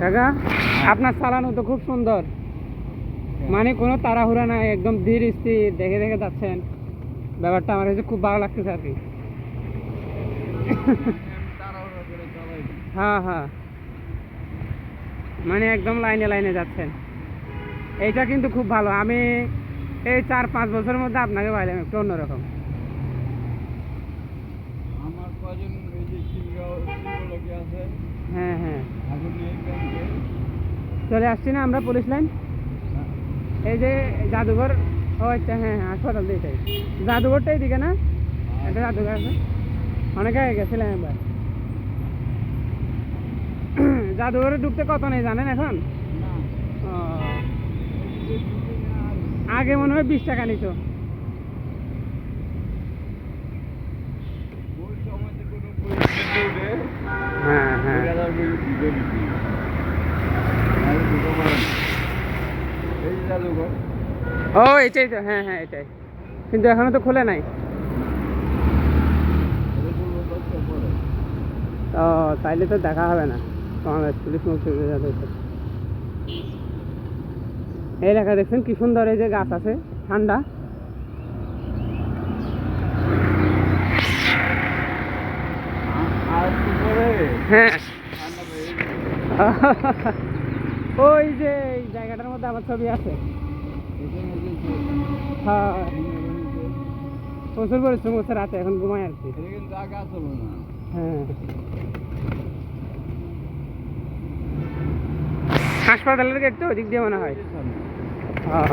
কাকা আপনার চালানো তো খুব সুন্দর, মানে কোনো তাড়াহুড়া নাই, একদম ধীর স্থির দেখে দেখে যাচ্ছেন। ব্যাপারটা আমার কাছে খুব ভালো লাগতেছে আর কি। হ্যাঁ হ্যাঁ, মানে একদম লাইনে লাইনে যাচ্ছেন, এইটা কিন্তু খুব ভালো। আমি এই 4-5 বছরের মধ্যে আপনাকে পাইলাম একটু অন্যরকম। হ্যাঁ হ্যাঁ, চলে আসছি না আমরা পুলিশ লাইন, এই যে জাদুঘর। ও আচ্ছা, হ্যাঁ হ্যাঁ, হাসপাতাল দিয়েছে জাদুঘরটা এইদিকে না? একটা জাদুঘর আছে, অনেকে গেছিলাম একবার। জাদুঘরে ঢুকতে কত নেই জানেন এখন? ও, আগে মনে হয় 20 টাকা নিত। হ্যাঁ হ্যাঁ, ও এটাই তো, হ্যাঁ হ্যাঁ এটাই, কিন্তু এখনো তো খুলে নাই। ও তাইলে তো দেখা হবে না বাংলাদেশ পুলিশ মুক্তিযোদ্ধা। এই এলাকা দেখছেন কি সুন্দর, এই যে গাছ আছে, ঠান্ডা। হ্যাঁ, ওই যে এই জায়গাটার মধ্যে আমার ছবি আছে। হ্যাঁ, প্রচুর পরিশ্রম হচ্ছে রাতে, এখন ঘুমাই আর কি। হ্যাঁ, হাসপাতালের গেট তো ওদিক দিয়ে মনে হয়। হ্যাঁ।